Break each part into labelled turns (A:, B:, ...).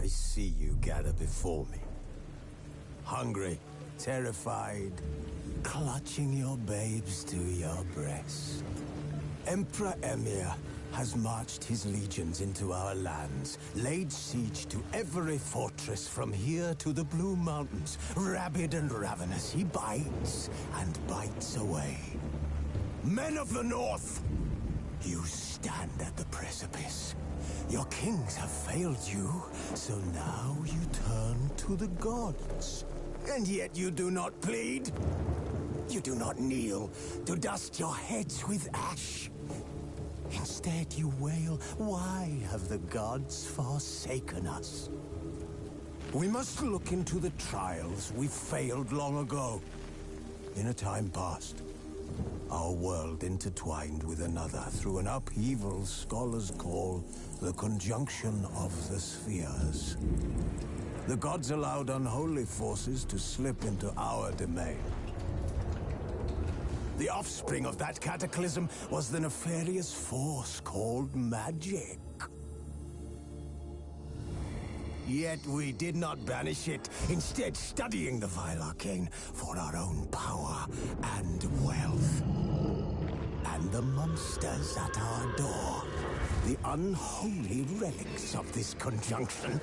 A: I see you gather before me. Hungry, terrified, clutching your babes to your breast. Emperor Emir has marched his legions into our lands, laid siege to every fortress from here to the Blue Mountains. Rabid and ravenous, he bites and bites away. Men of the North, you stand at the precipice. Your kings have failed you, so now you turn to the gods. And yet you do not plead. You do not kneel to dust your heads with ash. Instead you wail, why have the gods forsaken us? We must look into the trials we failed long ago. In a time past, our world intertwined with another through an upheaval scholars call the conjunction of the spheres. The gods allowed unholy forces to slip into our domain. The offspring of that cataclysm was the nefarious force called magic. Yet we did not banish it, instead studying the vile arcane for our own power and wealth. And the monsters at our door, the unholy relics of this conjunction.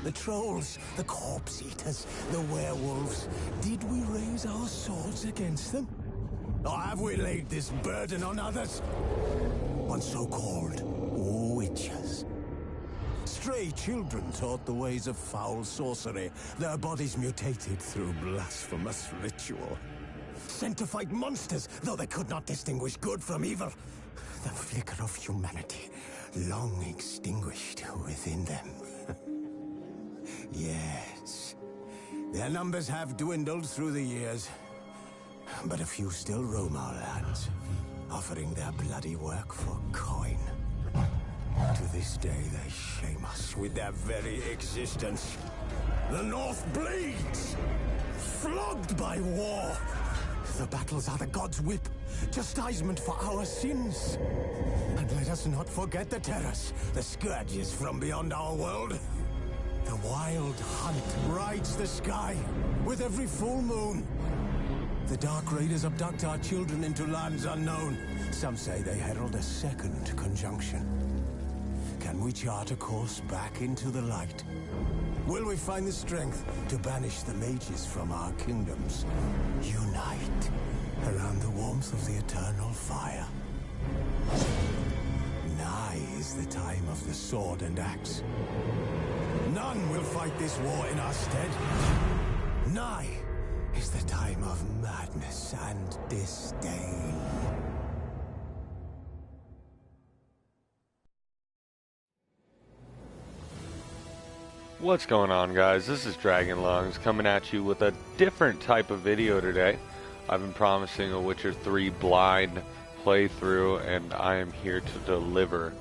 A: The trolls, the corpse eaters, the werewolves. Did we raise our swords against them? Or have we laid this burden on others? On so-called witches. Stray children taught the ways of foul sorcery, their bodies mutated through blasphemous ritual. Sent to fight monsters, though they could not distinguish good from evil. The flicker of humanity, long extinguished within them. Yes, their numbers have dwindled through the years. But a few still roam our lands, offering their bloody work for coin. To this day, they shame us with their very existence. The North bleeds, flogged by war. The battles are the gods' whip, chastisement for our sins. And let us not forget the terrors, the scourges from beyond our world. The wild hunt rides the sky with every full moon. The Dark Raiders abduct our children into lands unknown. Some say they herald a second conjunction. Can we chart a course back into the light? Will we find the strength to banish the mages from our kingdoms? Unite around the warmth of the eternal fire. Nigh is the time of the sword and axe. None will fight this war in our stead. Nigh is the time of madness and disdain.
B: What's going on, guys? This is Dragon Lungs coming at you with a different type of video today. I've been promising a Witcher 3 blind playthrough, and I am here to deliver.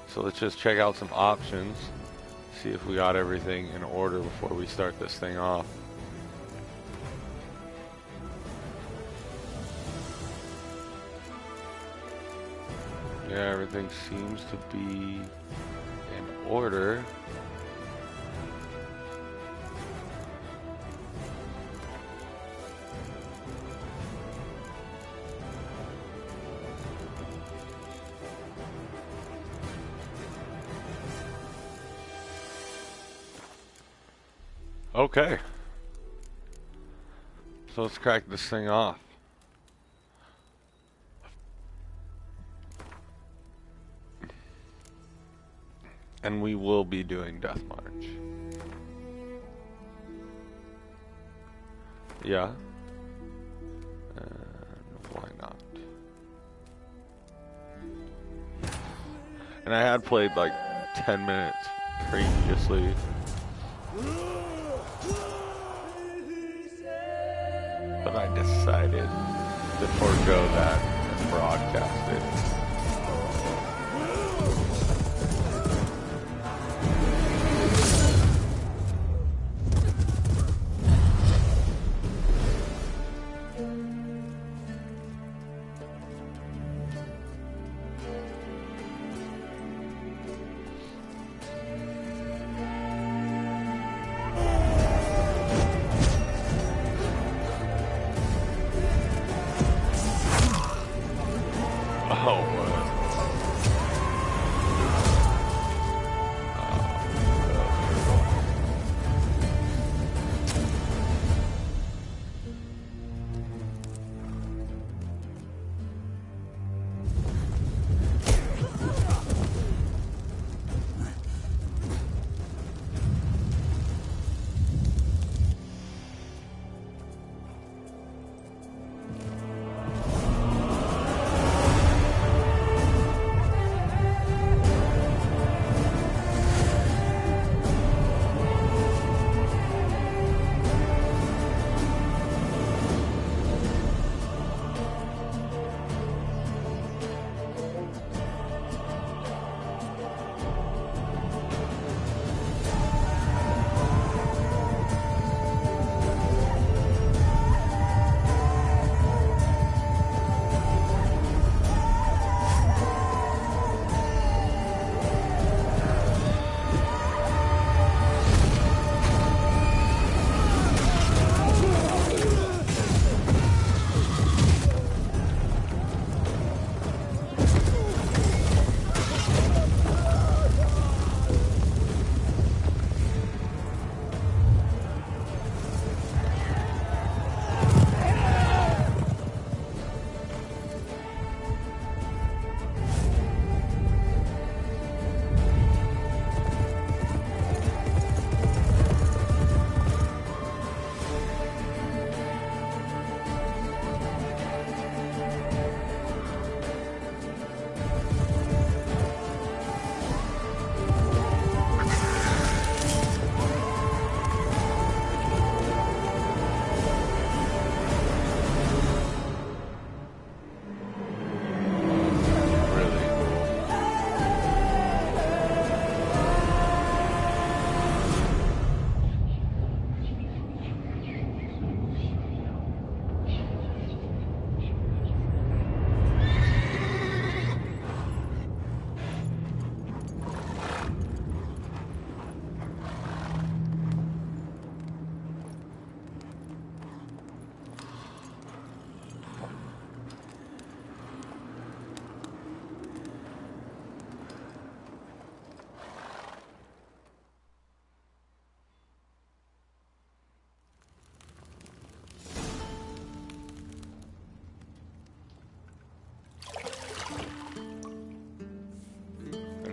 B: So let's just check out some options, see if we got everything in order before we start this thing off. Yeah, everything seems to be in order. Okay. So let's crack this thing off. And we will be doing Death March. Yeah. And why not? And I had played like 10 minutes previously. But I decided to forego that and broadcast it.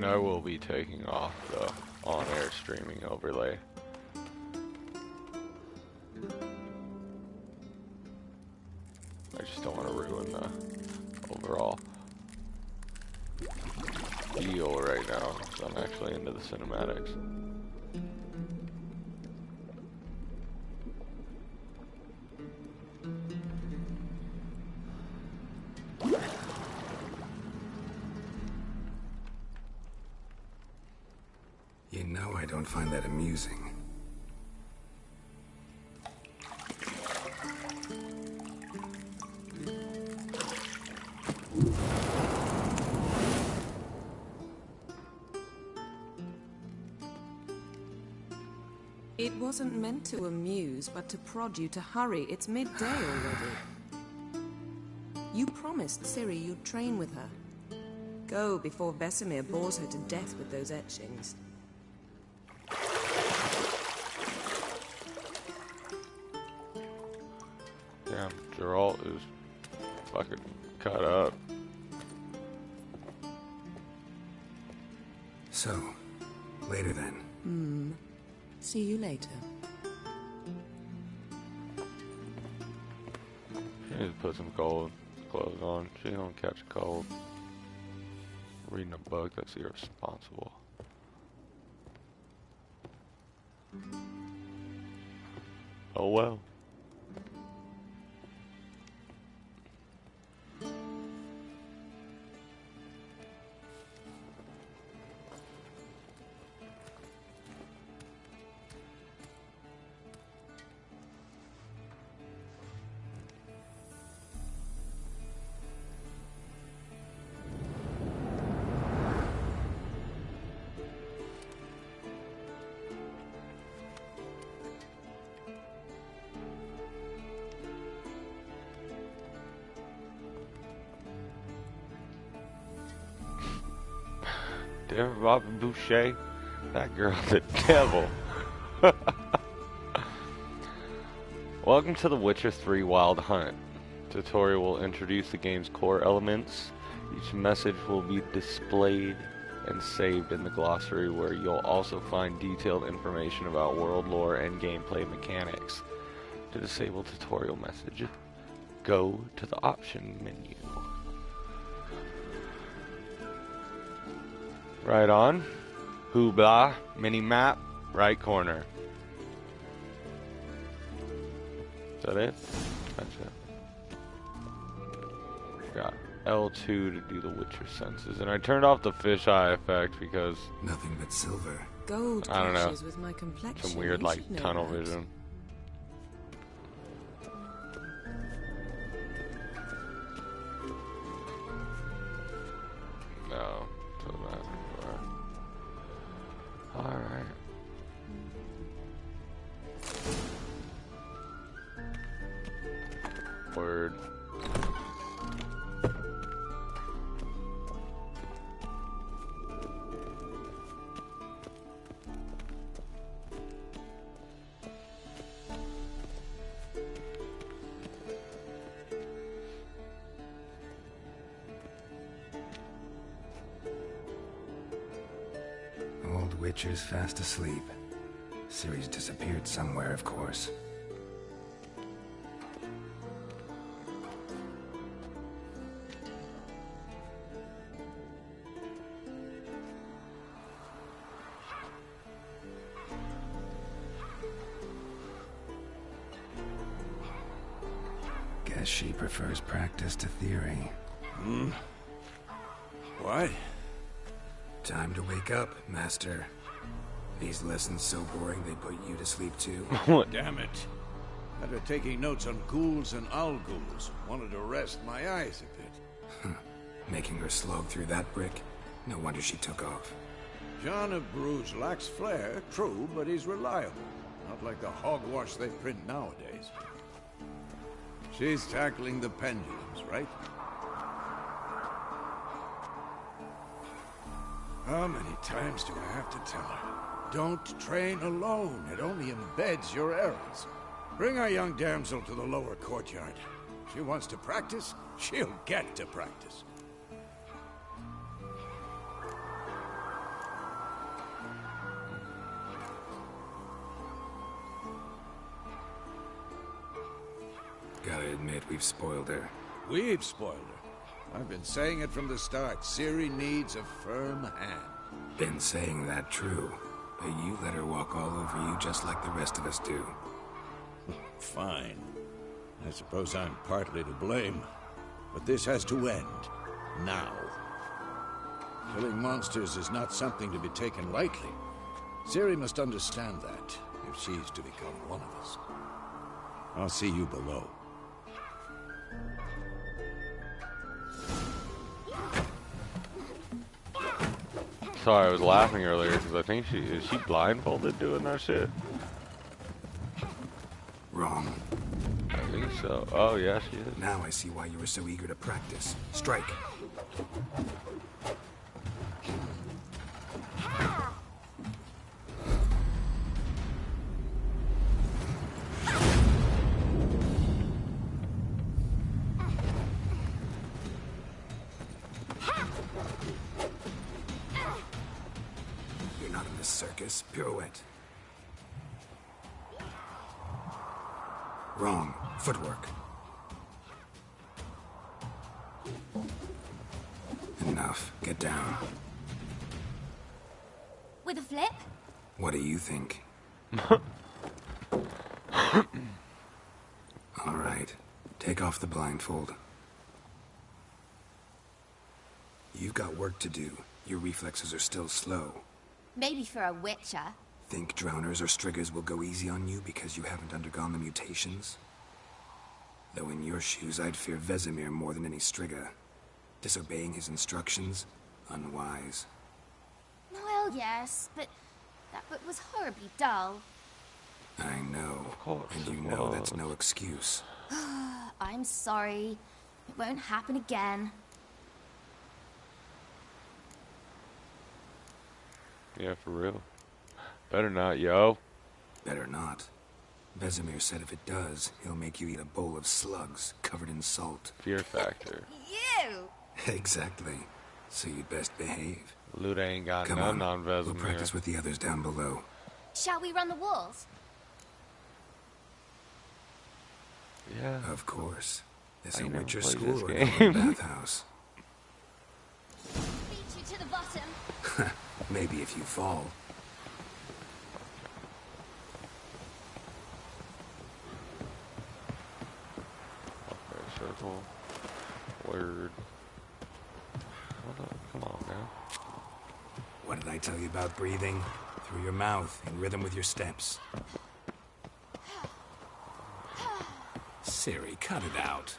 B: And I will be taking off the on-air streaming overlay. I just don't want to ruin the overall feel right now, so I'm actually into the cinematics.
C: You know I don't find that amusing.
D: It wasn't meant to amuse, but to prod you to hurry. It's midday already. You promised Ciri you'd train with her. Go before Vesemir bores her to death with those etchings.
B: Damn, Geralt is fucking cut up.
C: So, later then.
D: See you later.
B: She needs to put some cold clothes on. She don't catch a cold. Reading a book, that's irresponsible. Oh well. Damn it, Robin Boucher. That girl's a devil. Welcome to The Witcher 3 Wild Hunt. Tutorial will introduce the game's core elements. Each message will be displayed and saved in the glossary, where you'll also find detailed information about world lore and gameplay mechanics. To disable tutorial message, go to the option menu. Right on. Hoobla. Mini map. Right corner. Is that it? That's it. Got L2 to do the Witcher senses. And I turned off the fisheye effect because...
C: Nothing but silver.
D: Gold
B: I don't know.
D: clashes with my complexion.
B: some weird
D: You
B: like
D: should know
B: tunnel
D: that.
B: vision. No. Doesn't matter. Alright. Word.
C: Old Witcher's fast asleep. Ciri's disappeared somewhere, of course. Guess she prefers practice to theory.
A: What?
C: Time to wake up, Master. These lessons so boring they put you to sleep too.
A: Damn it. After taking notes on ghouls and owl ghouls, wanted to rest my eyes a bit.
C: Making her slog through that brick? No wonder she took off.
A: John of Bruges lacks flair, true, but he's reliable. Not like the hogwash they print nowadays. She's tackling the pendulums, right? How many times do I have to tell her? Don't train alone. It only embeds your errors. Bring our young damsel to the lower courtyard. She wants to practice, she'll get to practice.
C: admit we've spoiled her.
E: We've spoiled her. I've been saying it from the start. Ciri needs a firm hand.
C: Been saying that true, but you let her walk all over you just like the rest of us do.
E: Fine. I suppose I'm partly to blame. But this has to end. Now. Killing monsters is not something to be taken lightly. Ciri must understand that, if she's to become one of us. I'll see you below.
B: Sorry, I was laughing earlier because I think is she blindfolded doing that shit?
C: Wrong.
B: I think so. Oh yeah, she is.
C: Now I see why you were so eager to practice. Strike. You're not in the circus. Pirouette. Wrong. Footwork. Enough. Get down.
F: With a flip?
C: What do you think? All right. Take off the blindfold. You've got work to do. Your reflexes are still slow.
F: Maybe for a witcher.
C: Think drowners or striggers will go easy on you because you haven't undergone the mutations? Though in your shoes, I'd fear Vesemir more than any strigger. Disobeying his instructions? Unwise.
F: Well, yes, but that book was horribly dull.
C: I know.
B: Of course
C: And you
B: it
C: know
B: was.
C: that's no excuse.
F: I'm sorry. It won't happen again.
B: Yeah, for real. Better not, yo.
C: Better not. Vesemir said if it does, he'll make you eat a bowl of slugs covered in salt.
B: Fear factor.
F: You!
C: Exactly. So you'd best behave.
B: Luda ain't got
C: Come
B: none
C: on,
B: on
C: we'll practice
B: Vesemir.
C: with the others down below.
F: Shall we run the walls?
B: Yeah.
C: Of course. This
B: I
C: ain't
B: never
C: Witcher
B: played
C: school
B: this
C: or
B: game.
C: a bathhouse.
F: Beat you to the bottom.
C: Maybe if you fall.
B: Okay, circle. Word. Hold up. Come on now.
C: What did I tell you about breathing? Through your mouth, in rhythm with your steps. Ciri, cut it out.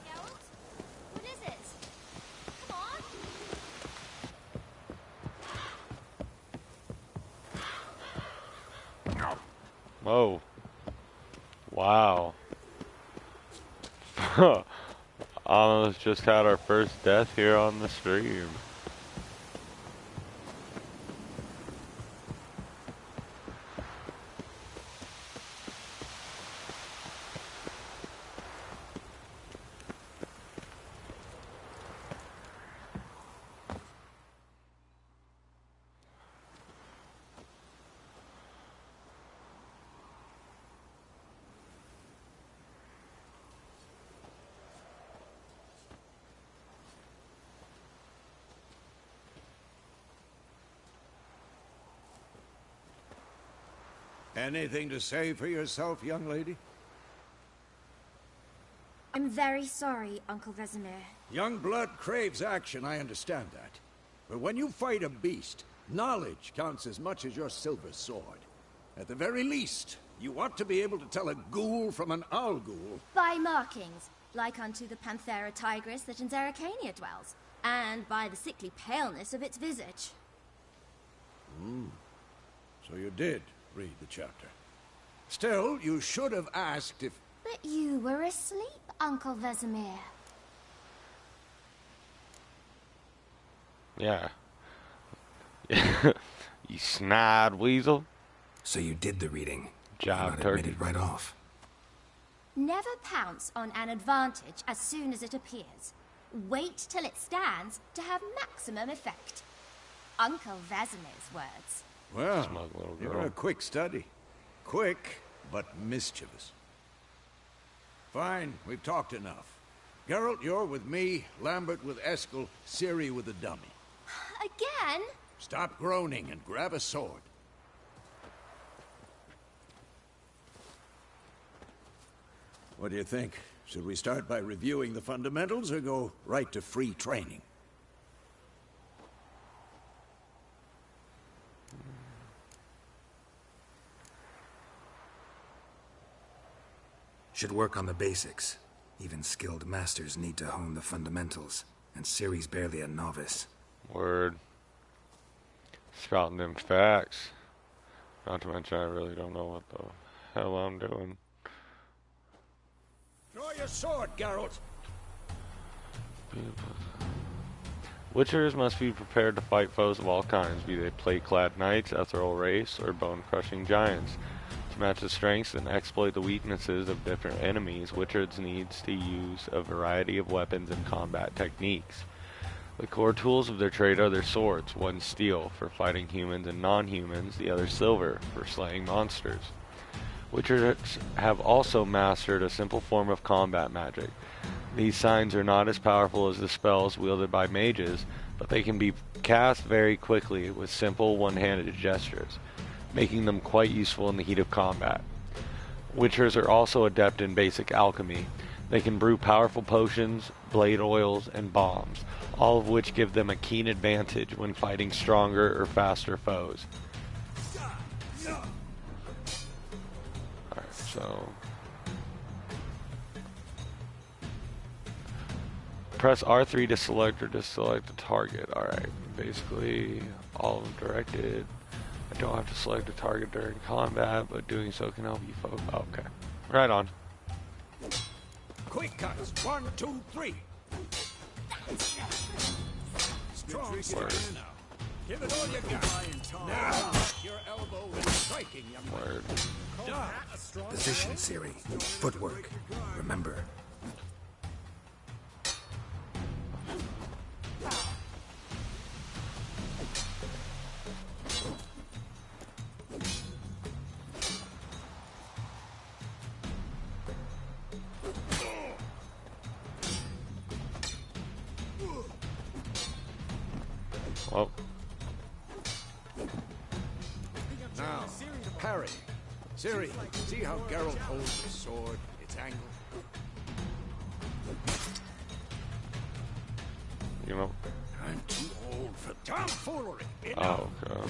F: Geralt? What is it? Come on.
B: Whoa. Wow. Almost just had our first death here on the stream.
E: Anything to say for yourself, young lady?
F: I'm very sorry, Uncle Vesemir.
E: Young blood craves action, I understand that. But when you fight a beast, knowledge counts as much as your silver sword. At the very least, you ought to be able to tell a ghoul from an owl ghoul.
F: By markings, like unto the Panthera tigris that in Zerrikania dwells, and by the sickly paleness of its visage.
E: So you did read the chapter. Still, you should have asked if...
F: But you were asleep, Uncle Vesemir.
B: Yeah. You snide weasel.
C: So you did the reading.
B: Job,
C: Why not admit
B: turkey.
C: it right off?
F: Never pounce on an advantage as soon as it appears. Wait till it stands to have maximum effect. Uncle Vesemir's words.
E: Well,
B: Smug little
E: you're
B: girl.
E: a quick study. Quick, but mischievous. Fine, we've talked enough. Geralt, you're with me, Lambert with Eskel, Ciri with the dummy.
F: Again?
E: Stop groaning and grab a sword. What do you think? Should we start by reviewing the fundamentals or go right to free training?
C: Should work on the basics. Even skilled masters need to hone the fundamentals, and Ciri's barely a novice.
B: Word. Spouting them facts. Not to mention, I really don't know what the hell I'm doing.
E: Draw your sword, Geralt!
B: Witchers must be prepared to fight foes of all kinds, be they plate-clad knights, ethereal race, or bone-crushing giants. To match the strengths and exploit the weaknesses of different enemies, Witchers needs to use a variety of weapons and combat techniques. The core tools of their trade are their swords, one steel for fighting humans and non-humans, the other silver for slaying monsters. Witchers have also mastered a simple form of combat magic. These signs are not as powerful as the spells wielded by mages, but they can be cast very quickly with simple one-handed gestures, making them quite useful in the heat of combat. Witchers are also adept in basic alchemy. They can brew powerful potions, blade oils, and bombs, all of which give them a keen advantage when fighting stronger or faster foes. Alright, so... press R3 to select or deselect a target. Alright, basically all of them directed. I don't have to select a target during combat, but doing so can help you focus. Oh, okay. Right on.
E: Quick cuts! 1, 2, 3! Strong
B: Word.
E: now. Give it all you got. Now, your elbow is striking, young man.
B: Word.
C: Position, Ciri. Footwork. Remember.
B: Oh.
E: Now, parry. Ciri, see how Geralt holds his sword, its angle?
B: You know.
E: I'm too old for tomfoolery.
B: Oh, okay.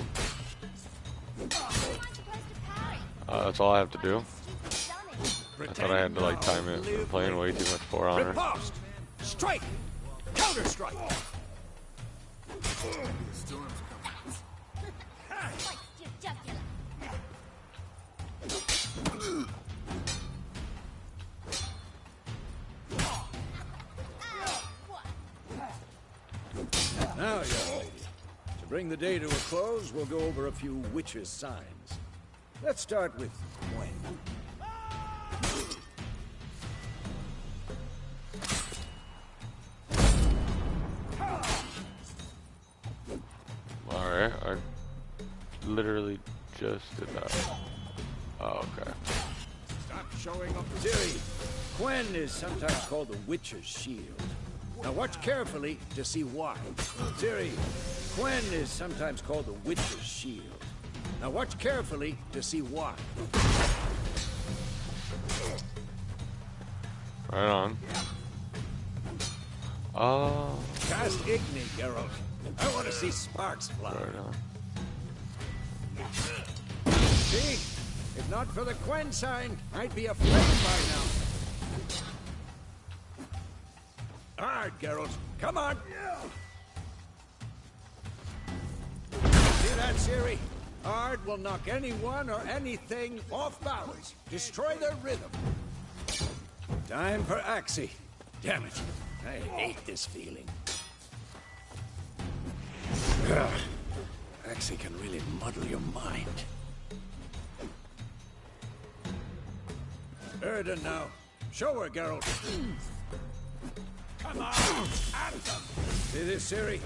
B: That's all I have to do. I thought I had to like time it. I'm playing way too much For Honor.
E: Riposte! Strike! Counter-strike! Now, young lady, to bring the day to a close, we'll go over a few witches' signs. Let's start with Gwen.
B: Alright, I literally just did that. Oh, okay.
E: Stop showing up. Ciri, Gwen is sometimes called the Witcher's Shield. Now watch carefully to see why. Ciri, Gwen is sometimes called the Witcher's Shield. Now watch carefully to see why.
B: Right on. Oh.
E: Cast Igni, Geralt. I want to see sparks fly.
B: Right on.
E: See? If not for the Gwen sign, I'd be aflame by now. Hard, Geralt. Come on. See that, Ciri? Hard will knock anyone or anything off balance. Destroy their rhythm. Time for Axie. Damn it. I hate this feeling. Ugh. Axie can really muddle your mind. Erden now. Show her, Geralt. Come on! At them! See this, Ciri?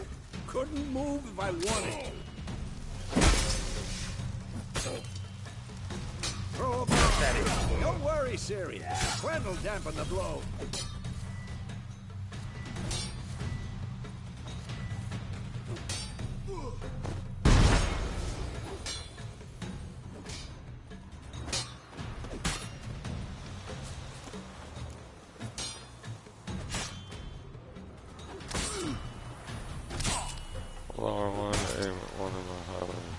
E: couldn't move if I wanted to. Throw a bomb. Don't worry, Siri. Gwen will dampen the blow.
B: R1, aim at one of the highlights.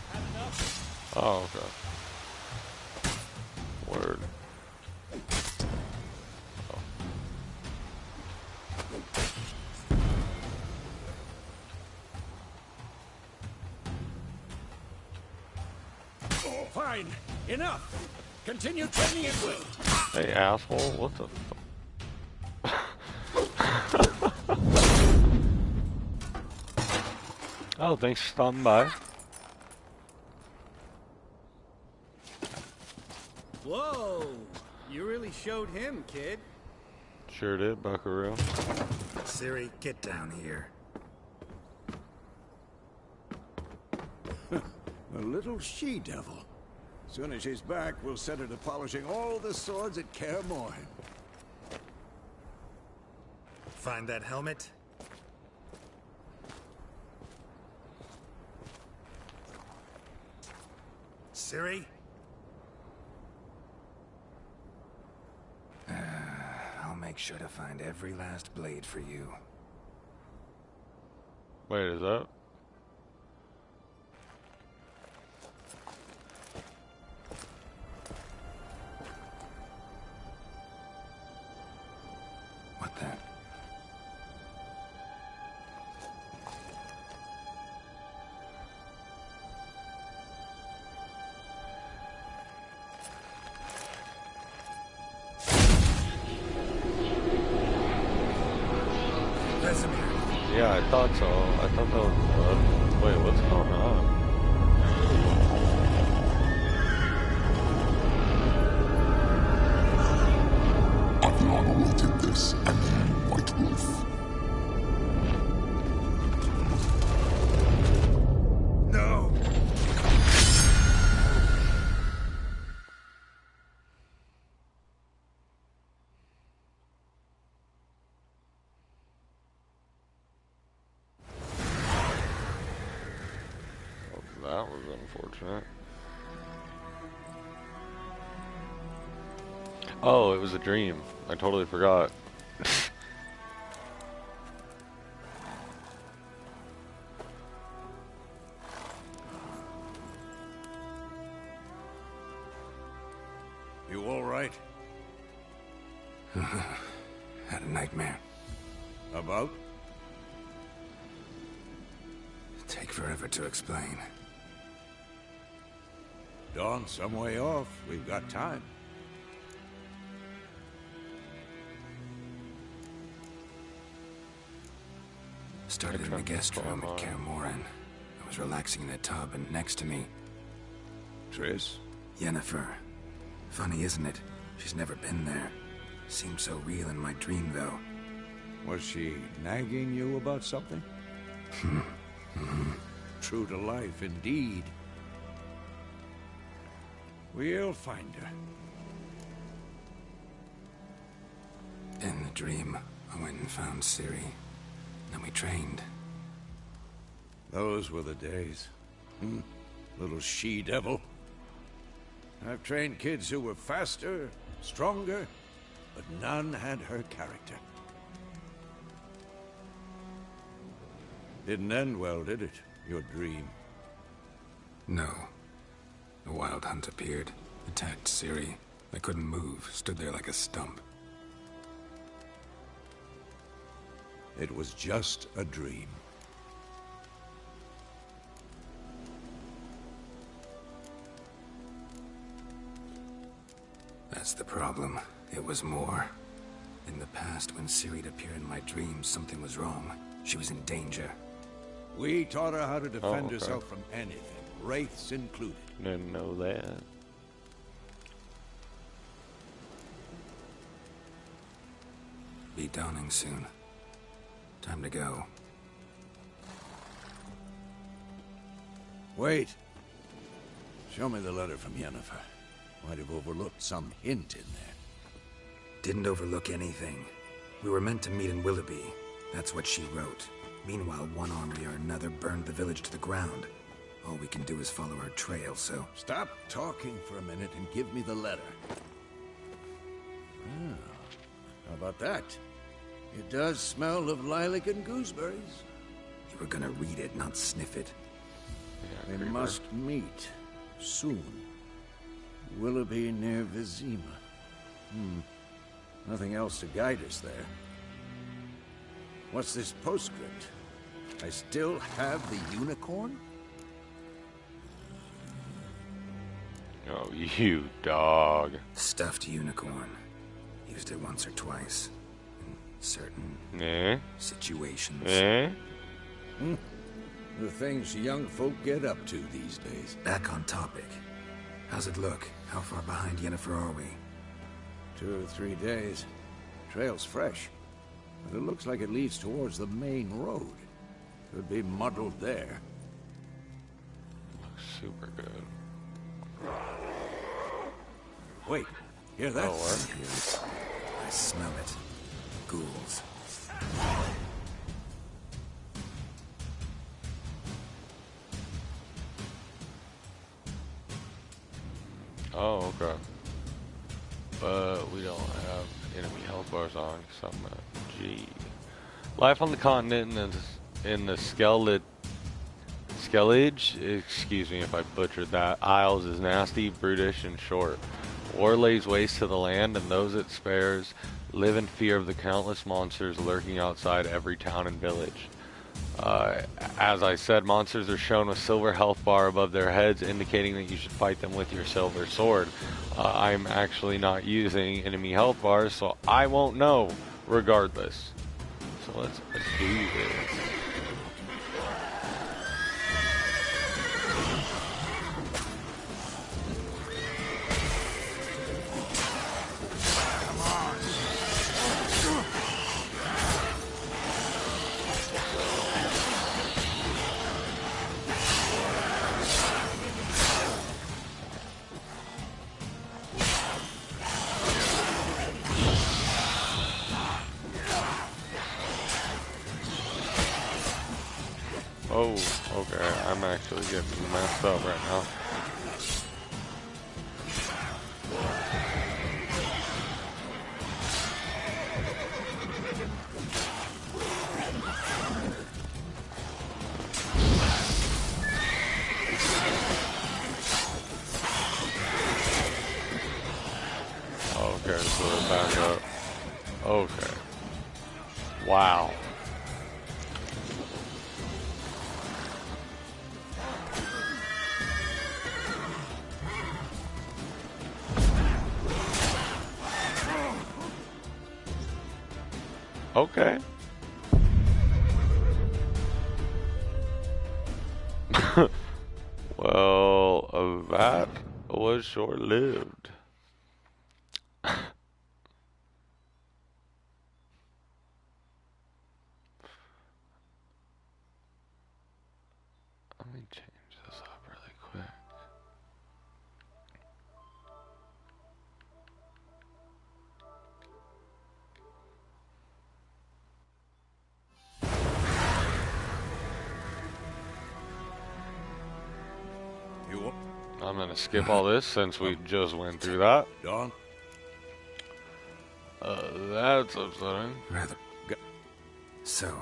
B: Oh, okay. Word.
E: Oh, fine. Enough. Continue training it with.
B: Hey, asshole, what the fuck? Oh, thanks for stopping by.
G: Whoa! You really showed him, kid.
B: Sure did, Buckaroo.
C: Siri, get down here.
E: A little she-devil. Soon as she's back, we'll set her to polishing all the swords at Kaer Morhen.
C: Find that helmet? Siri? I'll make sure to find every last blade for you.
B: Wait, is that?
C: What the?
B: Yeah, I thought so. I thought that was wait, what's going on?
H: I've long awaited this, and then White Wolf.
C: No!
B: That was unfortunate. Oh, it was a dream. I totally forgot.
E: You all right?
C: Had a nightmare.
E: About?
C: Take forever to explain.
E: Dawn's some way off. We've got time.
C: Started in the guest room at Kaer Morhen. I was relaxing in a tub, and next to me,
E: Triss?
C: Yennefer. Funny, isn't it? She's never been there. Seemed so real in my dream, though.
E: Was she nagging you about something? True to life, indeed. We'll find her.
C: In the dream, I went and found Ciri. Then we trained.
E: Those were the days. Little she-devil. I've trained kids who were faster, stronger, but none had her character. Didn't end well, did it? Your dream?
C: No. A wild hunt appeared, attacked Ciri. I couldn't move, stood there like a stump.
E: It was just a dream.
C: That's the problem. It was more. In the past, when Ciri'd appear in my dreams, something was wrong. She was in danger.
E: We taught her how to defend
B: okay.
E: herself from anything, wraiths included.
B: Didn't know that.
C: Be dawning soon. Time to go.
E: Wait. Show me the letter from Yennefer. Might have overlooked some hint in there.
C: Didn't overlook anything. We were meant to meet in Willoughby. That's what she wrote. Meanwhile, one army or another burned the village to the ground. All we can do is follow her trail, so...
E: Stop talking for a minute and give me the letter. Ah, how about that? It does smell of lilac and gooseberries.
C: You were gonna read it, not sniff it.
B: Yeah,
E: We must meet soon. Willoughby near Vizima. Nothing else to guide us there. What's this postscript? I still have the unicorn?
B: Oh, you dog.
C: Stuffed unicorn. Used it once or twice. In certain
B: Eh?
C: situations.
B: Eh?
E: The things young folk get up to these days.
C: Back on topic. How's it look? How far behind Yennefer are we?
E: 2 or 3 days. Trail's fresh, but it looks like it leads towards the main road. Could be muddled there.
B: Looks super good.
E: Wait, hear that?
B: Oh, what?
C: I smell it. Ghouls.
B: Oh, okay. But we don't have enemy health bars on, so I'm gonna G. Life on the continent in the Skellige, excuse me if I butchered that, Isles is nasty, brutish, and short. War lays waste to the land, and those it spares live in fear of the countless monsters lurking outside every town and village. As I said, monsters are shown with silver health bar above their heads, indicating that you should fight them with your silver sword. I'm actually not using enemy health bars, so I won't know regardless. So let's do this. Oh, okay, I'm actually getting messed up right now. Okay, so we're back up. Okay. Wow. Okay. Well, that was short-lived. Let me change this up really quick. I'm gonna skip all this since we just went through that.
E: Dawn?
B: That's upsetting.
C: Rather. So.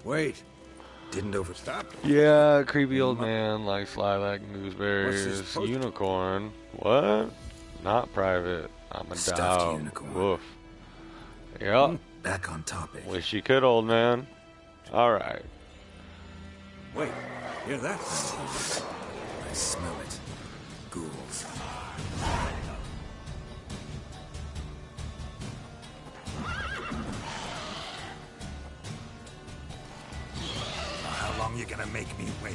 E: Wait.
C: Didn't overstop.
B: Yeah, creepy old man likes lilac and gooseberries.
E: What's this
B: Unicorn. What? Not private. I'm a
C: Stuffed
B: dog.
C: unicorn.
B: Woof. Yep.
C: Back on topic.
B: Wish you could, old man. Alright.
E: Wait, hear that?
C: I smell it. Ghouls. How long you gonna make me wait?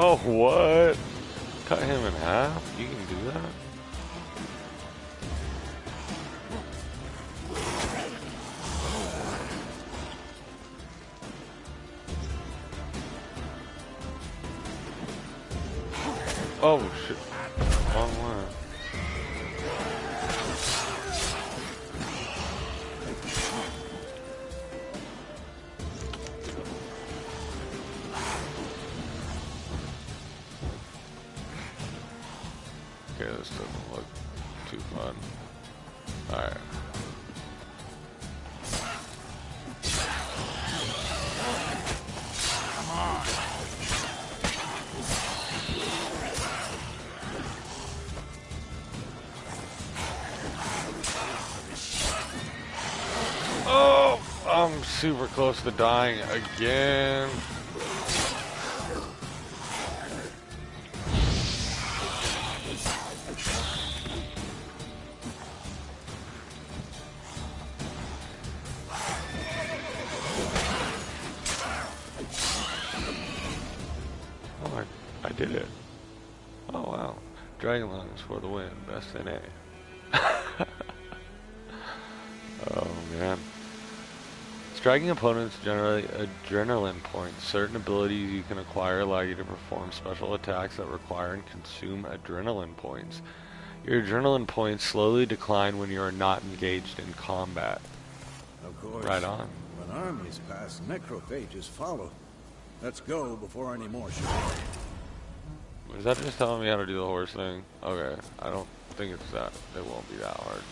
B: Oh, what? Cut him in half? You can do that? Oh, shit. Wrong one. Okay, this doesn't look too fun. Alright.
G: Come on.
B: Oh! I'm super close to dying again. Oh, I did it. Oh, wow. Dragon lungs for the win. Best in A. Oh, man. Striking opponents generate adrenaline points. Certain abilities you can acquire allow you to perform special attacks that require and consume adrenaline points. Your adrenaline points slowly decline when you are not engaged in combat.
E: Of course.
B: Right on.
E: When armies pass, necrophages follow. Let's go before any more show up.
B: Is that just telling me how to do the horse thing? Okay, I don't think it's that. It won't be that hard.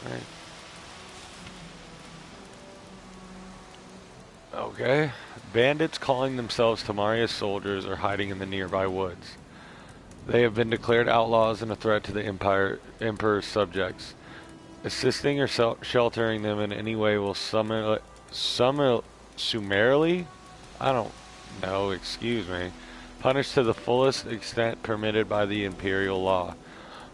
B: Right. Okay. Bandits calling themselves Tamaria's soldiers are hiding in the nearby woods. They have been declared outlaws and a threat to the Emperor's subjects. Assisting or sheltering them in any way will summarily, I don't know, excuse me, punish to the fullest extent permitted by the Imperial law.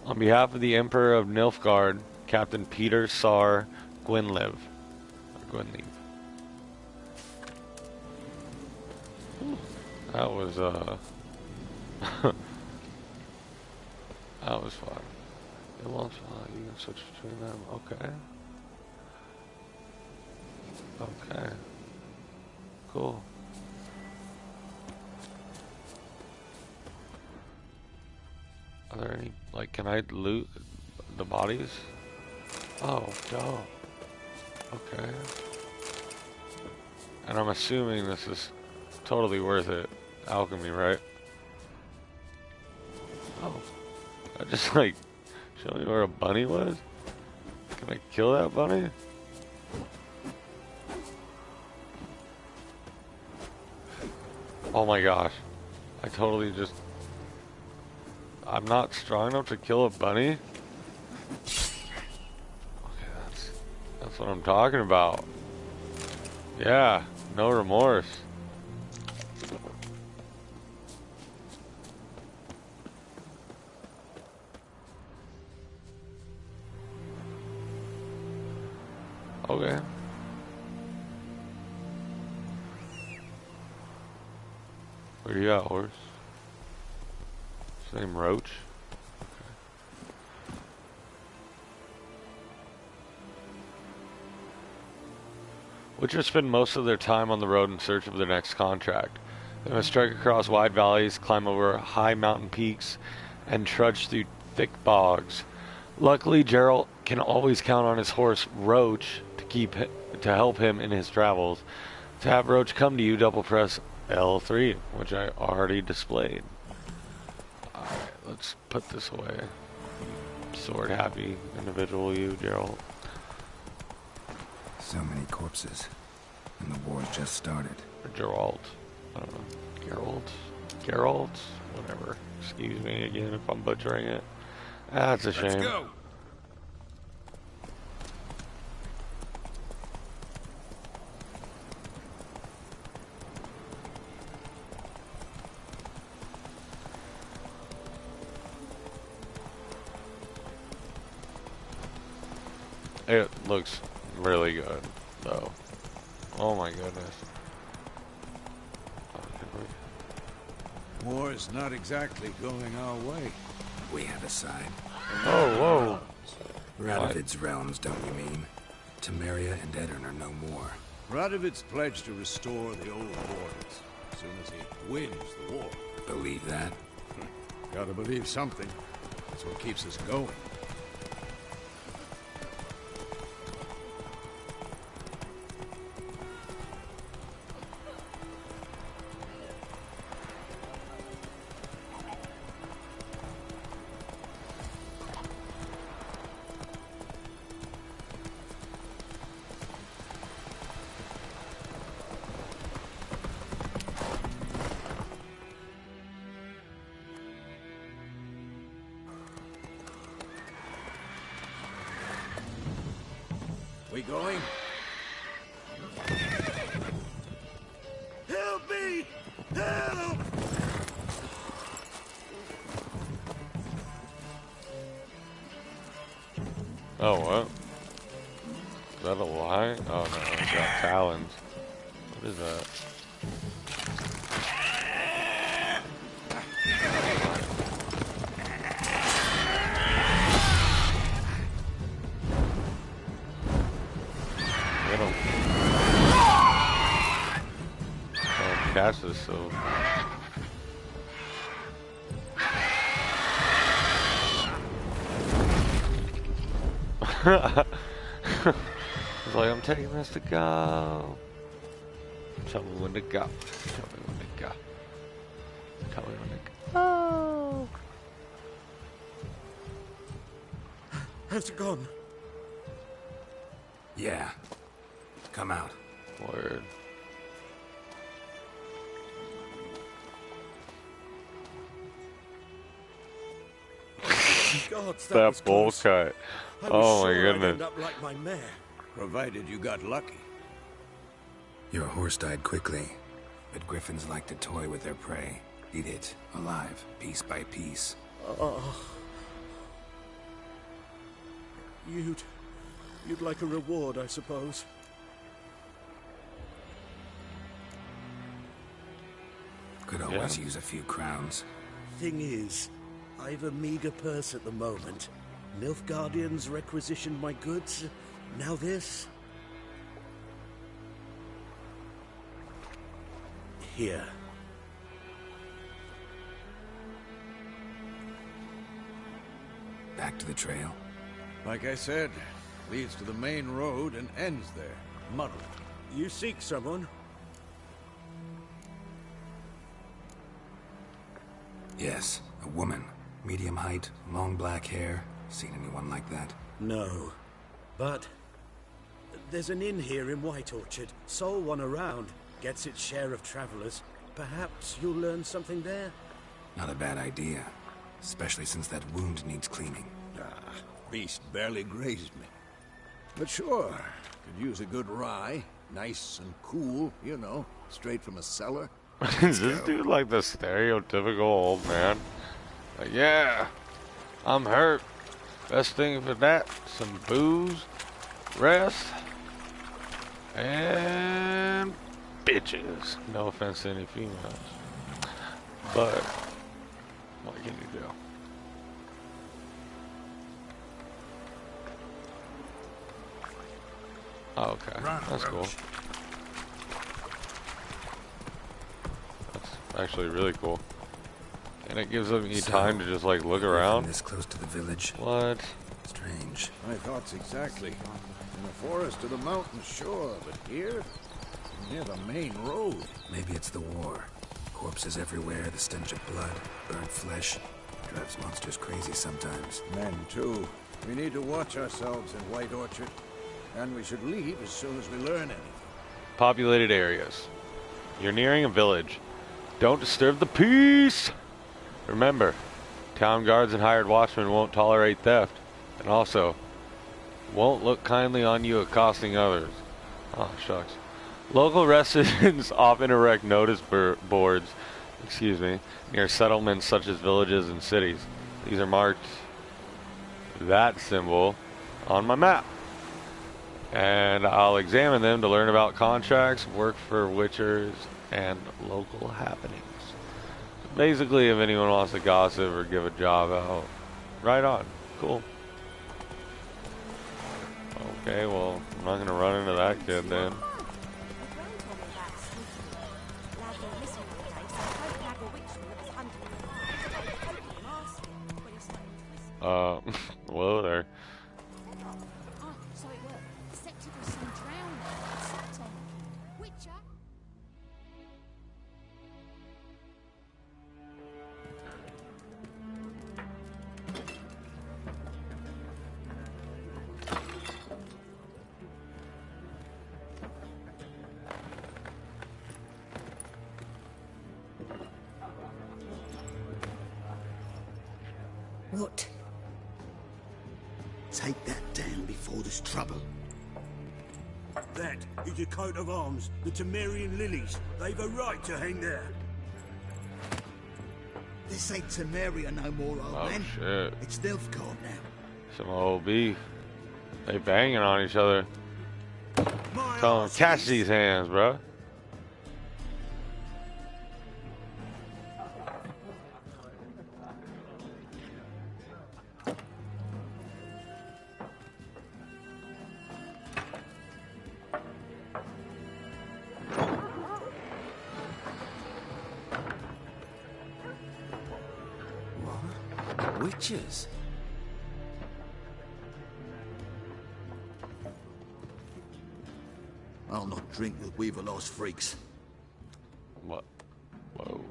B: On behalf of the Emperor of Nilfgaard, Captain Peter Sar Gwynlev. That was, that was fun. It won't fly. You can switch between them. Okay. Okay. Cool. Are there any, like, can I loot the bodies? Oh, dope. Okay. And I'm assuming this is totally worth it. Alchemy, right? Oh. I just, like, show me where a bunny was? Can I kill that bunny? Oh my gosh. I totally just... I'm not strong enough to kill a bunny? Okay, that's what I'm talking about. Yeah, no remorse. Okay. Where you at, horse? His name Roach? Okay. Witchers spend most of their time on the road in search of their next contract. They must trek across wide valleys, climb over high mountain peaks, and trudge through thick bogs. Luckily, Geralt can always count on his horse, Roach, to help him in his travels. To have Roach come to you, double press L3, which I already displayed. Alright, let's put this away. Sword happy individual, you, Geralt.
C: So many corpses, and the war just started.
B: Or Geralt. I don't know. Geralt? Whatever. Excuse me again if I'm butchering it. That's a shame.
G: Let's go.
B: It looks really good, though. Oh my goodness.
E: War's not exactly going our way.
C: We have a side.
B: Oh, whoa.
C: Radovid's realms, don't you mean? Temeria and Edirn are no more.
E: Radovid's pledged to restore the old borders as soon as he wins the war.
C: Believe that?
E: Gotta believe something. That's what keeps us going. We going? Help me! Help!
B: Oh, what? Is that a lie? Oh no, it's got talons. What is that? Get him. Oh, catch this so. It's like, I'm taking this to go. Tell me when to go. Tell me when to go. Tell me when to go.
G: How's it gone?
C: Yeah. Come out.
B: Word.
G: God,
B: That bowl cut. Oh my goodness.
G: I'd end up like my mare.
E: Provided you got lucky.
C: Your horse died quickly, but griffins like to toy with their prey. Eat it, alive, piece by piece.
G: You'd like a reward, I suppose.
C: Could always use a few crowns.
G: Thing is, I've a meager purse at the moment. Nilfgaardians requisitioned my goods. Now this. Here.
C: Back to the trail.
E: Like I said, leads to the main road and ends there. Muddled.
G: You seek someone?
C: Yes, a woman. Medium height, long black hair. Seen anyone like that?
G: No. But there's an inn here in White Orchard. Sole one around. Gets its share of travelers. Perhaps you'll learn something there?
C: Not a bad idea. Especially since that wound needs cleaning.
E: Beast barely grazed me. But sure, could use a good rye. Nice and cool, you know, straight from a cellar.
B: Is this dude like the stereotypical old man? Like, yeah, I'm hurt. Best thing for that, some booze, rest, and bitches. No offense to any females, but what can you do? Oh, okay, that's cool. That's actually really cool. And it gives them time to just like look around.
C: This close to the village.
B: What?
C: Strange.
E: My thoughts exactly. In the forest or the mountains, sure, but here, near the main road.
C: Maybe it's the war. Corpses everywhere, the stench of blood, burnt flesh. Drives monsters crazy sometimes.
E: Men, too. We need to watch ourselves in White Orchard. And we should leave as soon as we learn anything.
B: Populated areas. You're nearing a village. Don't disturb the peace! Remember, town guards and hired watchmen won't tolerate theft. And also, won't look kindly on you accosting others. Oh, shucks. Local residents often erect notice boards, near settlements such as villages and cities. These are marked that symbol on my map. And I'll examine them to learn about contracts, work for witchers, and local happenings. Basically, if anyone wants to gossip or give a job out, right on. Cool. Okay, well, I'm not gonna run into that kid then. Hello there.
I: What? Take that down before there's trouble.
G: That is a coat of arms, the Temerian lilies. They've a right to hang there.
I: This ain't Temeria no more, old man.
B: Shit.
I: It's Nilfgaard now.
B: Some old beef. They banging on each other. Tell them, catch these hands, bro.
C: Witches?
I: I'll not drink with Weaverlaw's freaks.
B: What? Whoa.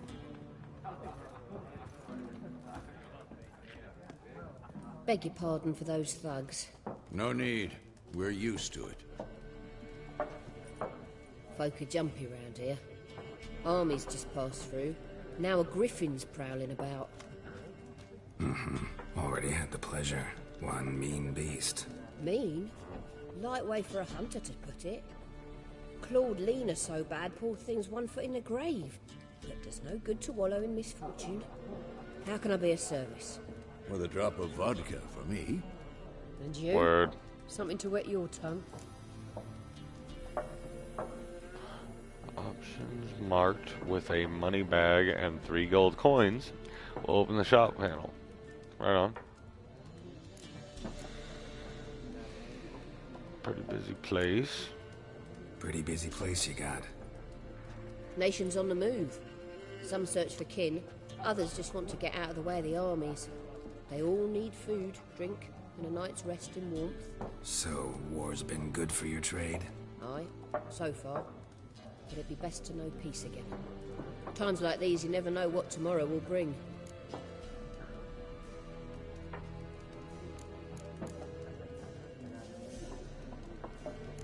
J: Beg your pardon for those thugs.
E: No need. We're used to it.
J: Folk are jumpy round here. Armies just passed through. Now a griffin's prowling about.
C: Already had the pleasure. One mean beast.
J: Mean? Light way for a hunter to put it. Clawed Lena so bad, poor thing's 1 foot in the grave. Yet does no good to wallow in misfortune. How can I be of service?
E: With a drop of vodka for me.
J: And you?
B: Word.
J: Something to wet your tongue.
B: Options marked with a money bag and 3 gold coins. We'll open the shop panel. Right on. Pretty busy place.
C: Pretty busy place you got.
J: Nations on the move. Some search for kin, others just want to get out of the way of the armies. They all need food, drink, and a night's rest in warmth.
C: So, war's been good for your trade?
J: Aye, so far. But it'd be best to know peace again. Times like these, you never know what tomorrow will bring.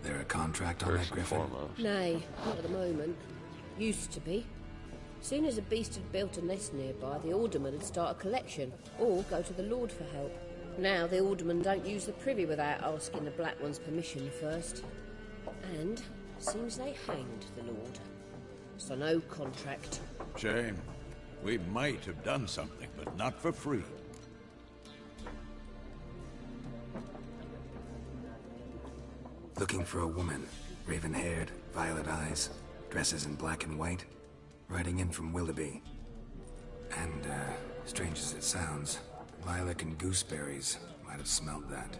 C: There a contract on that griffin?
J: Nay, not at the moment. Used to be. Soon as a beast had built a nest nearby, the alderman would start a collection, or go to the Lord for help. Now the aldermen don't use the privy without asking the Black One's permission first. And seems they hanged the Lord. So no contract.
E: Shame. We might have done something, but not for free.
C: Looking for a woman. Raven-haired, violet eyes, dresses in black and white. Riding in from Willoughby. And, strange as it sounds, lilac and gooseberries might have smelled that.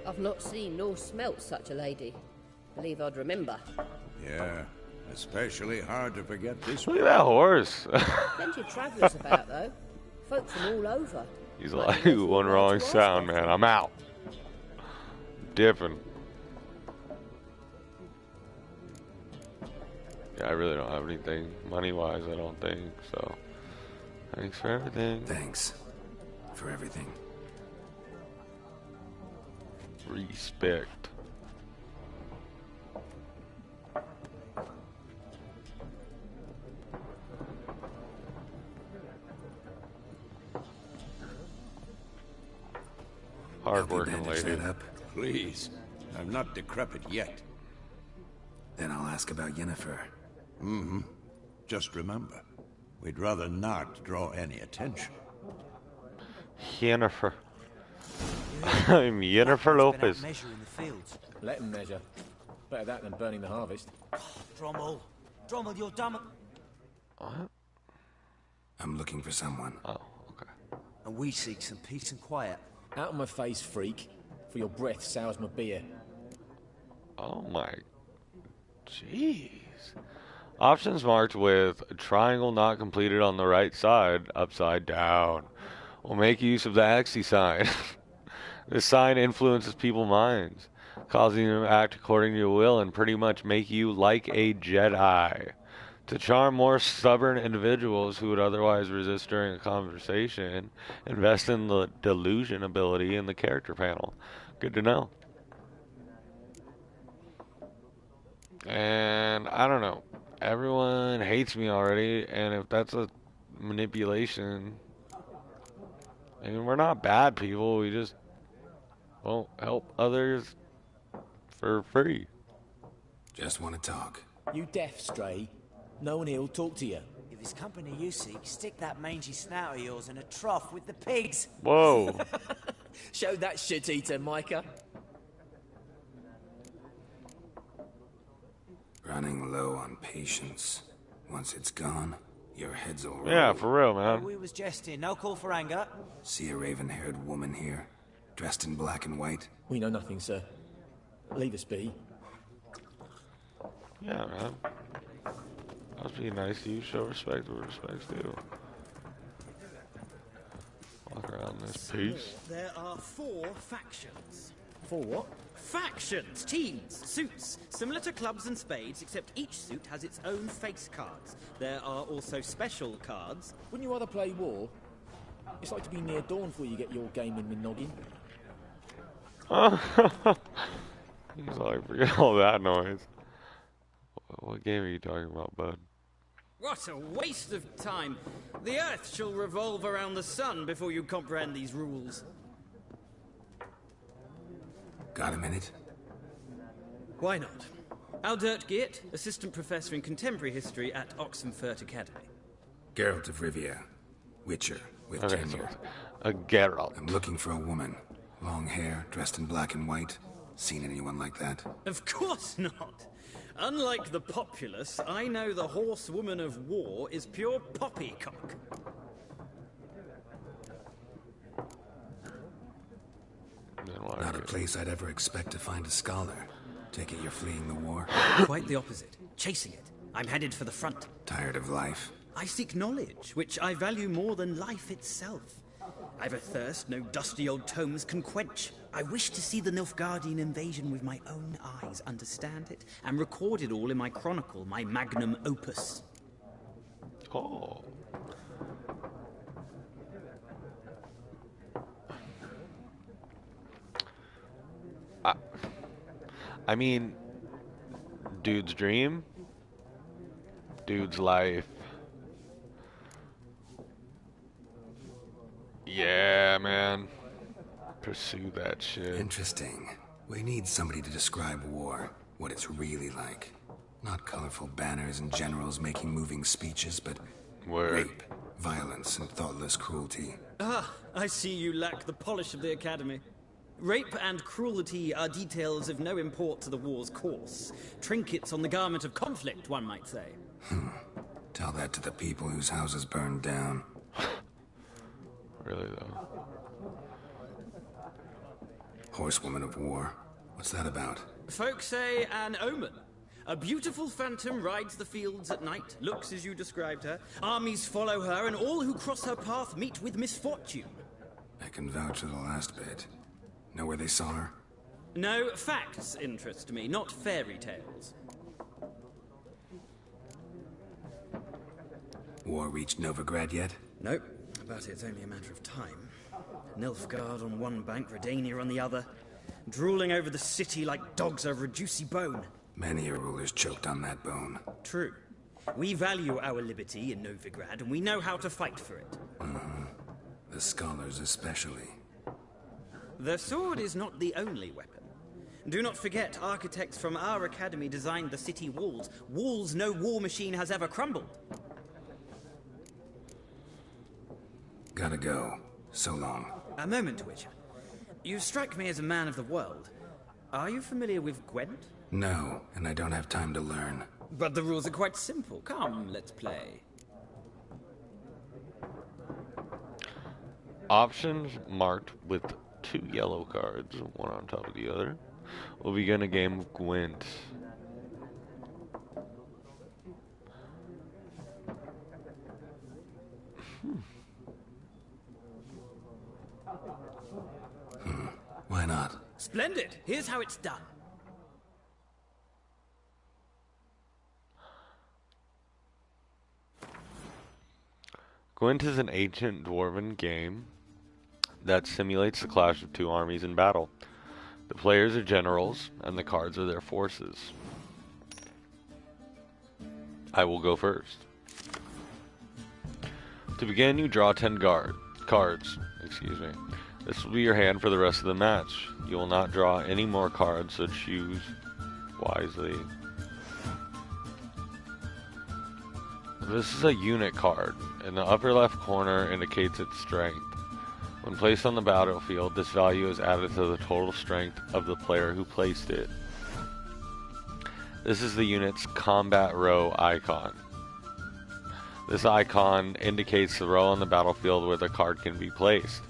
J: I've not seen nor smelt such a lady. Believe I'd remember.
E: Yeah, especially hard to forget this
B: Look at that horse.
J: Plenty of travellers about, though. Folk from all over.
B: He's like, one wrong sound, man. I'm out. Dipping. Yeah, I really don't have anything money-wise, I don't think, so thanks for everything.
C: Thanks for everything.
B: Respect. Hard-working lady.
E: Please, I'm not decrepit yet.
C: Then I'll ask about Yennefer.
E: Mm-hmm. Just remember, we'd rather not draw any attention.
B: Yennefer. I'm Yennefer Lopez.
K: Measuring the fields.
L: Let them measure. Better that than burning the harvest.
K: Drommel. Drommel, you're dumb.
B: What?
C: I'm looking for someone.
B: Oh, okay.
K: And we seek some peace and quiet.
L: Out of my face, freak. For your breath sours my beer.
B: Oh my... Jeez. Options marked with a triangle not completed on the right side, upside down. Will make use of the Hexy sign. This sign influences people's minds, causing them to act according to your will and pretty much make you like a Jedi. To charm more stubborn individuals who would otherwise resist during a conversation, invest in the delusion ability in the character panel. Good to know. And I don't know. Everyone hates me already, and if that's a manipulation, I mean, we're not bad people. We just won't help others for free.
C: Just want to talk.
L: You deaf, Stray. No one here will talk to you.
K: If it's company you seek, stick that mangy snout of yours in a trough with the pigs.
B: Whoa.
L: Show that shit-eater, Micah.
C: Running low on patience. Once it's gone, your head's all right.
B: Yeah, for real, man.
K: We was jesting. No call for anger.
C: See a raven-haired woman here, dressed in black and white?
L: We know nothing, sir. Leave us be.
B: Yeah, man. Must be nice to you. Show respect where respect's due. Walk around this piece.
M: There are 4 factions.
L: 4 what?
M: Factions, teams, suits, similar to clubs and spades, except each suit has its own face cards. There are also special cards.
L: Wouldn't you rather play war? It's like to be near dawn before you get your game in with noggin.
B: He's like, forget all that noise. What game are you talking about, bud?
M: What a waste of time. The Earth shall revolve around the sun before you comprehend these rules.
C: Got a minute?
M: Why not? Aldert Geert, Assistant Professor in Contemporary History at Oxenfurt Academy.
C: Geralt of Rivia. Witcher, with
B: Okay,
C: tenure.
B: so a Geralt.
C: I'm looking for a woman. Long hair, dressed in black and white. Seen anyone like that?
M: Of course not. Unlike the populace, I know the horsewoman of war is pure poppycock.
C: Not a place I'd ever expect to find a scholar. Take it you're fleeing the war?
M: Quite the opposite. Chasing it. I'm headed for the front.
C: Tired of life?
M: I seek knowledge, which I value more than life itself. I've a thirst no dusty old tomes can quench. I wish to see the Nilfgaardian invasion with my own eyes, understand it, and record it all in my chronicle, my magnum opus.
B: Oh. I mean, dude's dream, dude's life. Yeah, man. Pursue that shit.
C: Interesting. We need somebody to describe war, what it's really like. Not colorful banners and generals making moving speeches, but rape, violence, and thoughtless cruelty.
M: Ah, I see you lack the polish of the Academy. Rape and cruelty are details of no import to the war's course. Trinkets on the garment of conflict, one might say.
C: Tell that to the people whose houses burned down.
B: Really, though.
C: Horsewoman of war. What's that about?
M: Folk say an omen. A beautiful phantom rides the fields at night, looks as you described her. Armies follow her, and all who cross her path meet with misfortune.
C: I can vouch for the last bit. Know where they saw her?
M: No, facts interest me, not fairy tales.
C: War reached Novigrad yet?
M: Nope, but it's only a matter of time. Nilfgaard on one bank, Redania on the other, drooling over the city like dogs over a juicy bone.
C: Many a ruler's choked on that bone.
M: True. We value our liberty in Novigrad, and we know how to fight for it.
C: The scholars especially.
M: The sword is not the only weapon. Do not forget, architects from our academy designed the city walls. Walls no war machine has ever crumbled.
C: Gotta go. So long.
M: A moment, Witcher. You strike me as a man of the world. Are you familiar with Gwent?
C: No, and I don't have time to learn.
M: But the rules are quite simple. Come, let's play.
B: Options marked with 2 yellow cards, one on top of the other, will begin a game of Gwent.
C: Why not?
M: Splendid! Here's how it's done.
B: Gwent is an ancient dwarven game that simulates the clash of 2 armies in battle. The players are generals, and the cards are their forces. I will go first. To begin, you draw 10 cards. Excuse me. This will be your hand for the rest of the match. You will not draw any more cards, so choose wisely. This is a unit card. In the upper left corner indicates its strength. When placed on the battlefield, this value is added to the total strength of the player who placed it. This is the unit's combat row icon. This icon indicates the row on the battlefield where the card can be placed.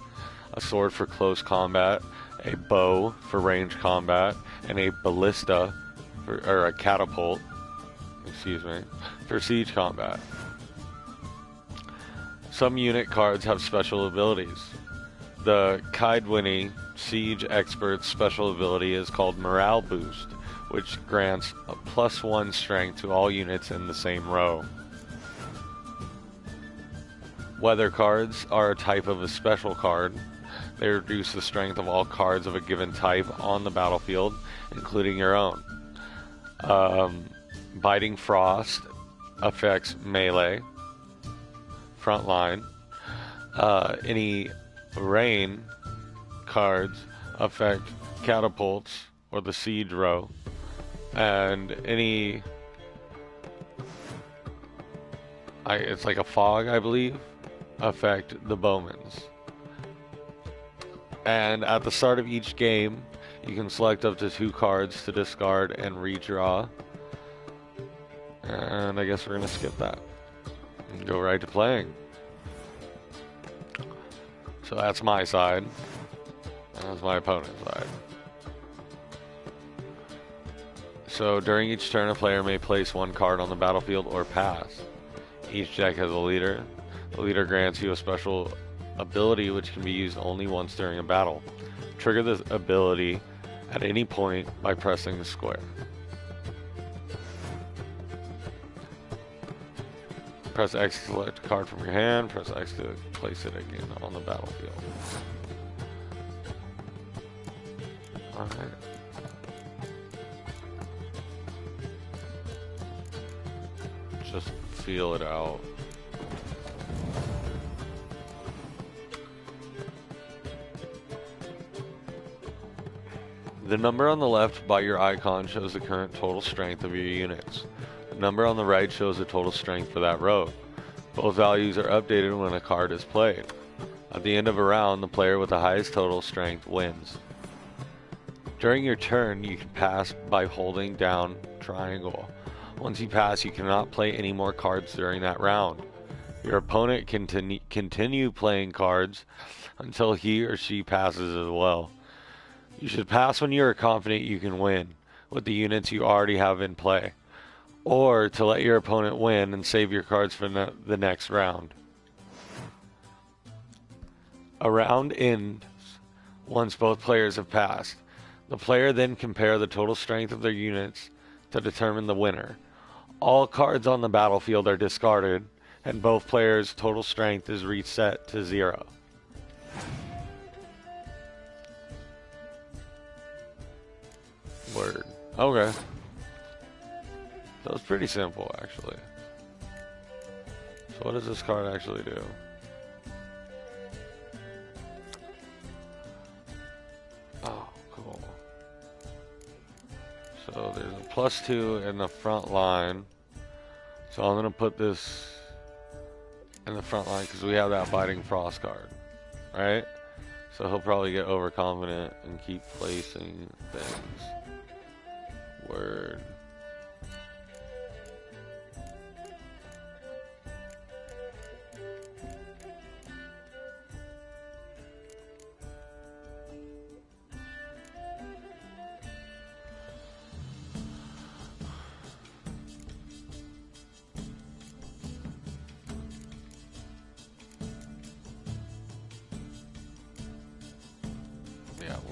B: A sword for close combat, a bow for range combat, and a ballista, or a catapult, for siege combat. Some unit cards have special abilities. The Kaidwini Siege Expert's special ability is called Morale Boost, which grants a +1 strength to all units in the same row. Weather cards are a type of a special card. They reduce the strength of all cards of a given type on the battlefield, including your own. Biting Frost affects melee, front line. Any rain cards affect catapults or the siege row, and any it's like a fog, I believe, affect the bowmans. And at the start of each game, you can select up to 2 cards to discard and redraw. And I guess we're gonna skip that and go right to playing. So that's my side. That's my opponent's side. So during each turn, a player may place 1 card on the battlefield or pass. Each deck has a leader. The leader grants you a special ability which can be used only once during a battle. Trigger this ability at any point by pressing the square. Press X to select a card from your hand. Press X to place it again on the battlefield. Alright. Just feel it out. The number on the left by your icon shows the current total strength of your units. The number on the right shows the total strength for that row. Both values are updated when a card is played. At the end of a round, the player with the highest total strength wins. During your turn, you can pass by holding down triangle. Once you pass, you cannot play any more cards during that round. Your opponent can continue playing cards until he or she passes as well. You should pass when you are confident you can win with the units you already have in play, or to let your opponent win and save your cards for the next round. A round ends once both players have passed. The player then compare the total strength of their units to determine the winner. All cards on the battlefield are discarded, and both players' total strength is reset to 0. Word. Okay. That was pretty simple, actually. So what does this card actually do? Oh, cool. So there's a +2 in the front line. So I'm going to put this in the front line because we have that Biting Frost card. Right? So he'll probably get overconfident and keep placing things. Word.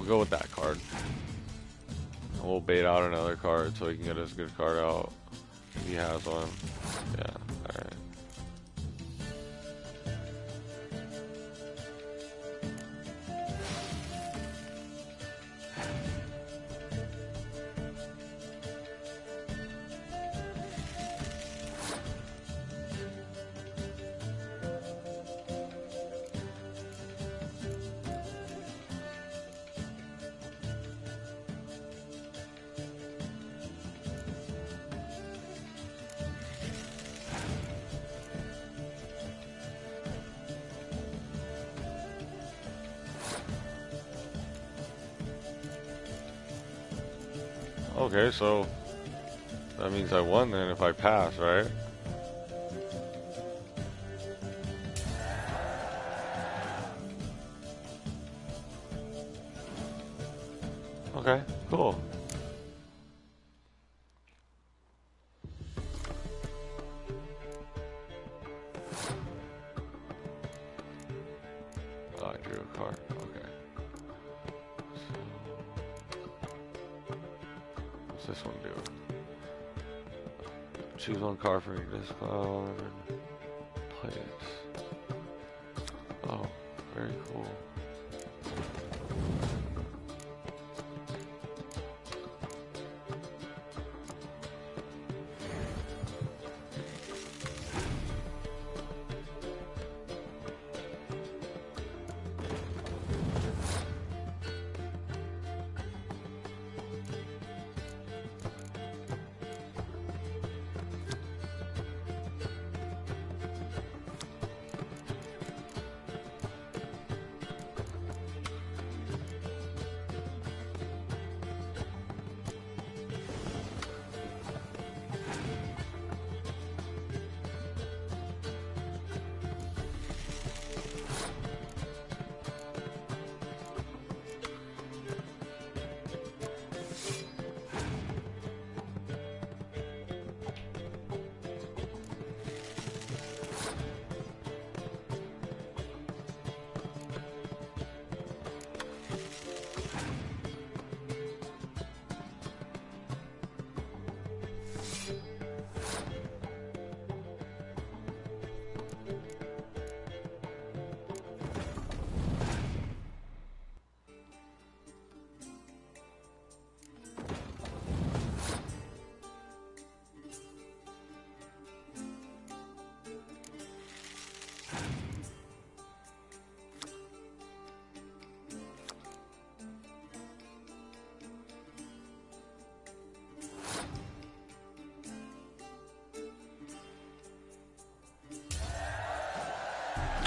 B: We'll go with that card. And we'll bait out another card so he can get his good card out. If he has one. Yeah, alright. Okay, so that means I won then if I pass, right? Okay, cool. Oh, I drew a card. Okay. What's this one do? Choose one card from your discard. Play it. Oh, very cool.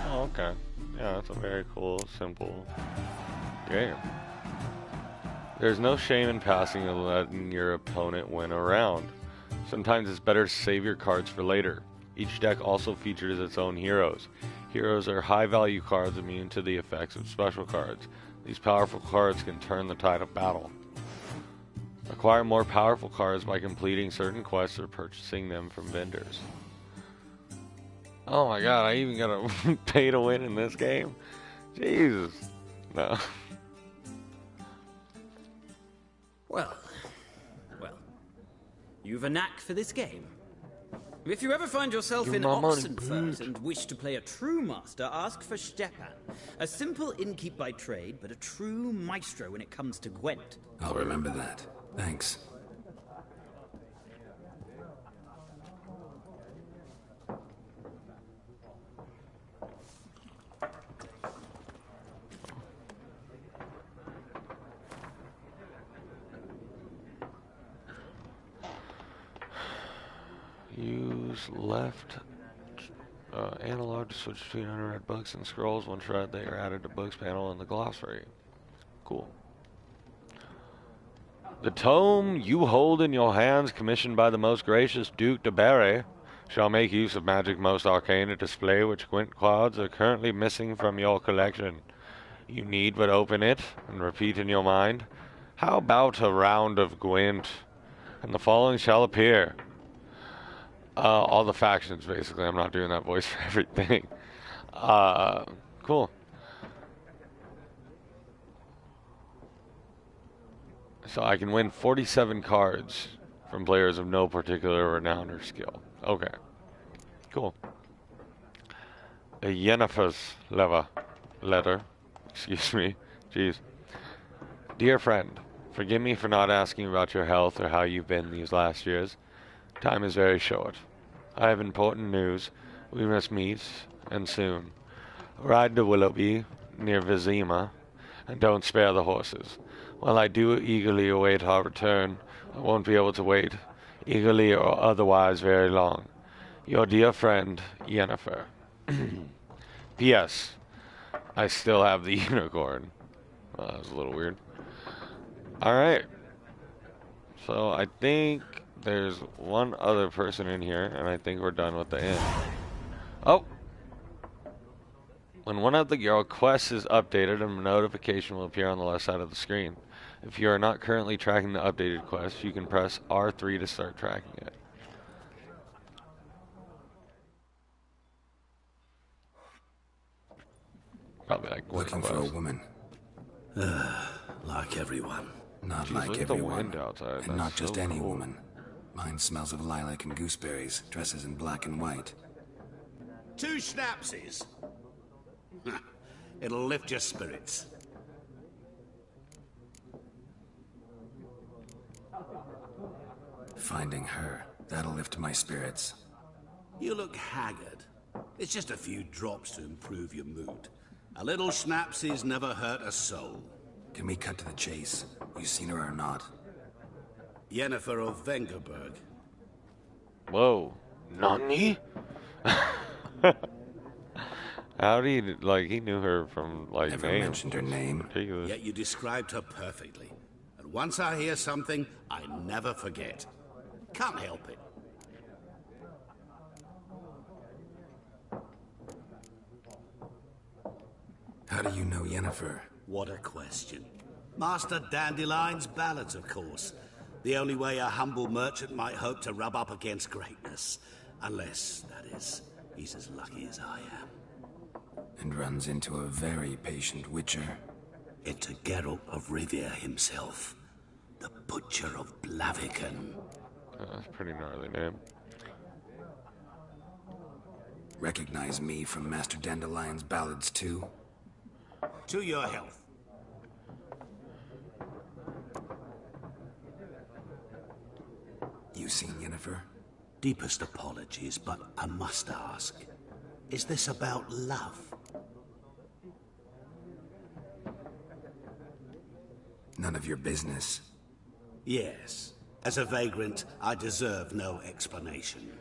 B: Oh, okay. Yeah, that's a very cool, simple game. There's no shame in passing and letting your opponent win a round. Sometimes it's better to save your cards for later. Each deck also features its own heroes. Heroes are high-value cards immune to the effects of special cards. These powerful cards can turn the tide of battle. Acquire more powerful cards by completing certain quests or purchasing them from vendors. Oh my god, I even gotta pay to win in this game? Jesus. No.
M: Well. You've a knack for this game. If you ever find yourself in Oxenfurt and wish to play a true master, ask for Stepan. A simple innkeep by trade, but a true maestro when it comes to Gwent.
C: I'll remember that. Thanks.
B: Use left analog to switch between unread books and scrolls. Once read, they are added to books panel in the glossary. Cool. The tome you hold in your hands, commissioned by the most gracious Duke de Berry, shall make use of magic most arcane to display which Gwent cards are currently missing from your collection. You need but open it and repeat in your mind, "How about a round of Gwent?" And the following shall appear. All the factions, basically. I'm not doing that voice for everything. Cool. So I can win 47 cards from players of no particular renown or skill. Okay. Cool. A Yennefer's letter. Excuse me. Jeez. Dear friend, forgive me for not asking about your health or how you've been these last years. Time is very short. I have important news. We must meet, and soon. Ride to Willoughby, near Vizima, and don't spare the horses. While I do eagerly await our return, I won't be able to wait, eagerly or otherwise, very long. Your dear friend, Yennefer. P.S. I still have the unicorn. Well, that was a little weird. Alright. So I think there's one other person in here, and I think we're done with the inn. Oh! When one of the Geralt quests is updated, a notification will appear on the left side of the screen. If you are not currently tracking the updated quest, you can press R3 to start tracking it. Probably like
C: looking for a woman.
G: Like everyone.
C: Not
B: Jeez,
C: like
B: look at
C: everyone.
B: the wind outside.
C: And not
B: That's
C: just
B: so
C: any
B: cool.
C: woman. Mine smells of lilac and gooseberries, dresses in black and white.
I: 2 schnapsies. It'll lift your spirits.
C: Finding her, that'll lift my spirits.
I: You look haggard. It's just a few drops to improve your mood. A little schnapsies never hurt a soul.
C: Can we cut to the chase? You seen her or not?
I: Yennefer of Vengerberg.
B: Whoa. Nani? How do you, like, he knew her from, like,
C: Never
B: name.
C: mentioned her name.
B: Ridiculous.
I: Yet you described her perfectly. And once I hear something, I never forget. Can't help it.
C: How do you know Yennefer?
I: What a question. Master Dandelion's ballads, of course. The only way a humble merchant might hope to rub up against greatness. Unless, that is, he's as lucky as I am.
C: And runs into a very patient witcher.
I: Into Geralt of Rivia himself. The Butcher of Blaviken.
B: Oh, that's a pretty gnarly name.
C: Recognize me from Master Dandelion's ballads too?
I: To your health.
C: You seen Yennefer?
I: Deepest apologies, but I must ask. Is this about love?
C: None of your business.
I: Yes. As a vagrant, I deserve no explanation.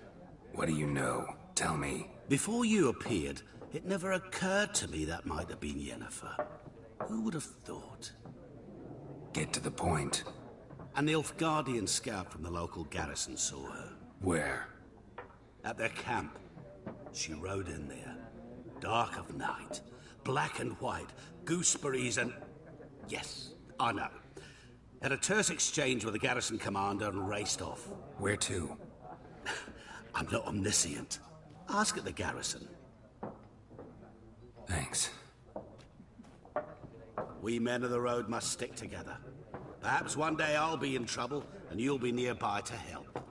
C: What do you know? Tell me.
I: Before you appeared, it never occurred to me that might have been Yennefer. Who would have thought?
C: Get to the point.
I: An Nilfgaardian scout from the local garrison saw her.
C: Where?
I: At their camp. She rode in there. Dark of night. Black and white. Gooseberries and... Yes, I know. Had a terse exchange with the garrison commander and raced off.
C: Where to?
I: I'm not omniscient. Ask at the garrison.
C: Thanks.
I: We men of the road must stick together. Perhaps one day I'll be in trouble, and you'll be nearby to help.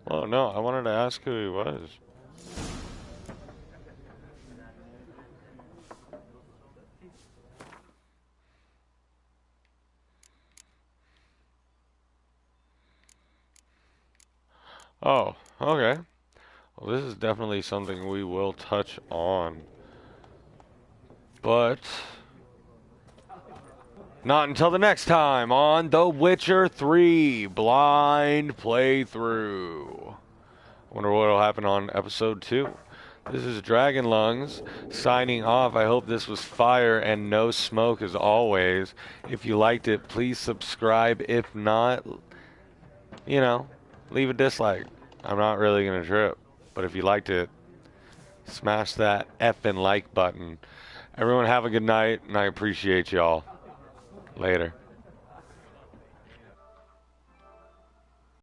B: Oh, no, I wanted to ask who he was. Oh, okay. Well, this is definitely something we will touch on. But not until the next time on The Witcher 3 Blind Playthrough. I wonder what will happen on episode 2. This is Dragon Lungs signing off. I hope this was fire and no smoke as always. If you liked it, please subscribe. If not, you know, leave a dislike. I'm not really going to trip. But if you liked it, smash that effing like button. Everyone have a good night, and I appreciate y'all. Later.